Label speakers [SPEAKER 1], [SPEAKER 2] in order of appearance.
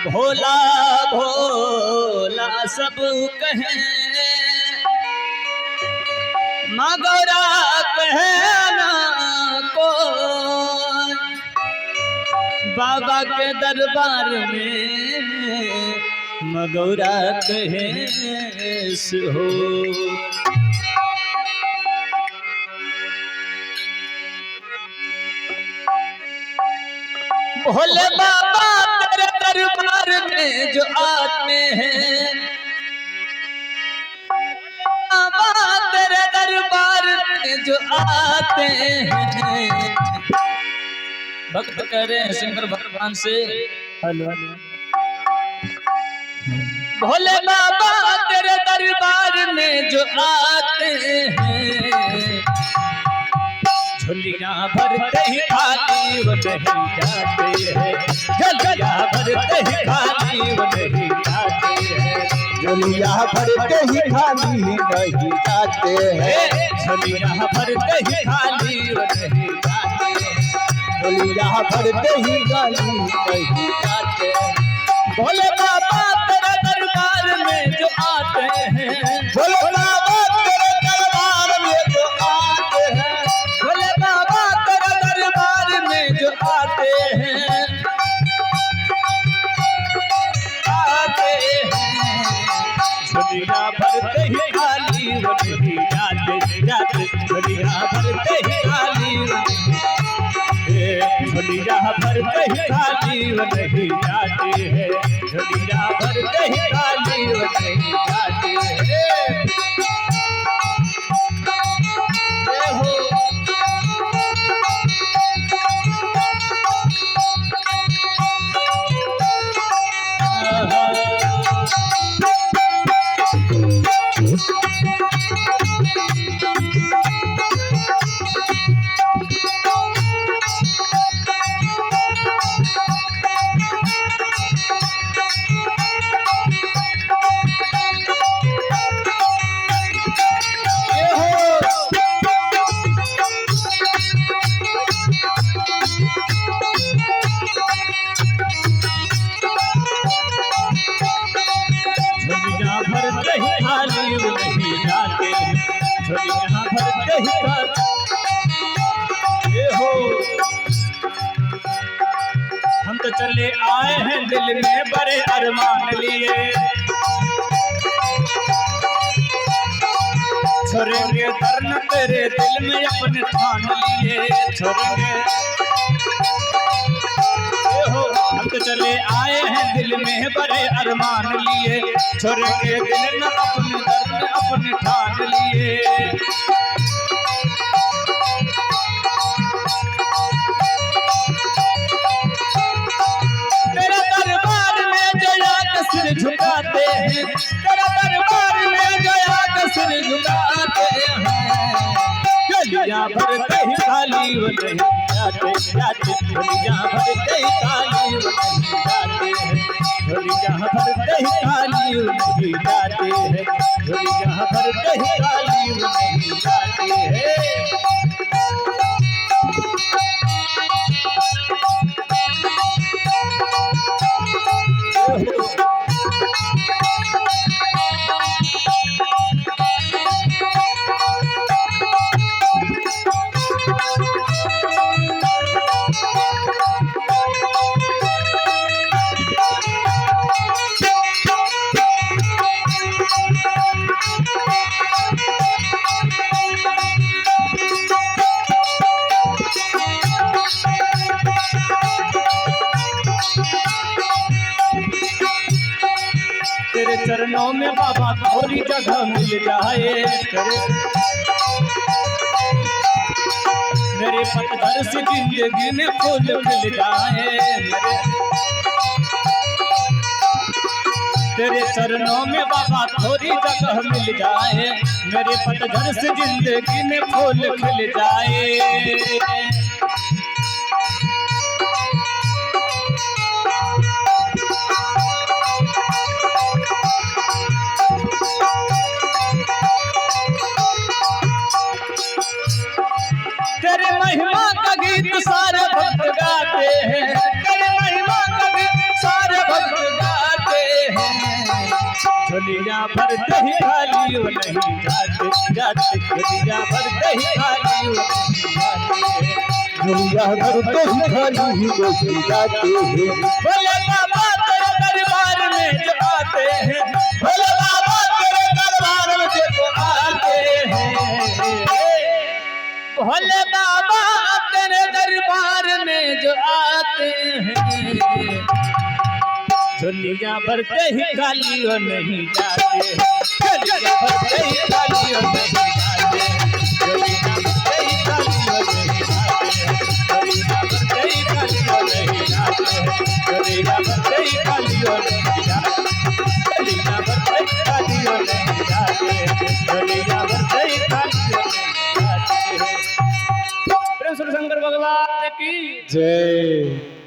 [SPEAKER 1] भोला भोला सब कहे, माँ गौरा कहे ना को। बाबा के दरबार में माँ गौरा कहे हो। भोले बाबा तेरे दरबार में जो आते हैं, बाबा तेरे दरबार में जो आते हैं, भक्त करे शंकर भगवान से हेलो। भोले बाबा तेरे दरबार में जो आते हैं, झोलियां भरते ही खाली वो नहीं जाते हैं। झोलियां भरते ही खाली वो नहीं जाते हैं।
[SPEAKER 2] झोलियां भरते ही खाली नहीं जाते हैं।
[SPEAKER 1] झोलियां भरते ही खाली वो नहीं जाते हैं।
[SPEAKER 2] झोलियां भरते ही खाली नहीं जाते हैं।
[SPEAKER 1] भोले बाबा तेरे दरबार में जो आते हैं,
[SPEAKER 2] भोले बाबा तेरे दरबार में जो आते हैं,
[SPEAKER 1] भोले बाबा तेरे दरबार में जो आते हैं, आते हैं। झोलियां भरते ही खाली वो नहीं जाते जाते। झोलियां भरते ही खाली झोलियां भरते ही खाली वो नहीं जाते हैं। झोलियां भरते ही खाली वो नहीं जाते हैं। हम तो चले आए हैं दिल में बड़े अरमान लिए, छोड़ेंगे धर्म तेरे दिल में अपने ठान लिए। छोड़ेंगे हम तो चले आए हैं दिल में बड़े अरमान लिए, छोड़ेंगे दिल में अपने धर्म अपने ठान लिए। झुकाते हैं तेरा दरबार में गया तो सिर झुकाते हैं। झोलियां भरते ही खाली वो नहीं जाते जाते। झोलियां भरते ही खाली वो नहीं जाते हैं। झोलियां भरते ही खाली वो नहीं जाते हैं। झोलियां भरते ही खाली वो नहीं जाते हैं। तेरे चरणों में बाबा थोड़ी जगह मिल जाए, मेरे पतझड़ से जिंदगी में फूल खिल जाए। तेरे चरणों में बाबा थोड़ी जगह मिल जाए, मेरे पतझड़ से जिंदगी में फूल खिल जाए। तेरे महिमा का गीत सारे भक्त झोलियां भरते ही खाली वो नहीं जाते जाते झोलियां भरते ही खाली वो नहीं जाते
[SPEAKER 2] दुनिया भरते ही खाली नहीं जाते हैं
[SPEAKER 1] भोले बाबा तेरे दरबार में जो आते हैं भोले बाबा तेरे दरबार में जो आते हैं भोले बाबा तेरे दरबार में जो आते हैं झोलियां भरते ही खाली हो नहीं जाते झोलियां भरते ही खाली हो नहीं जाते झोलियां भरते ही खाली हो नहीं जाते झोलियां भरते ही खाली हो नहीं जाते झोलियां भरते ही खाली हो नहीं जाते झोलियां भरते ही खाली हो नहीं जाते प्रेम से शंकर भगवान की
[SPEAKER 2] जय।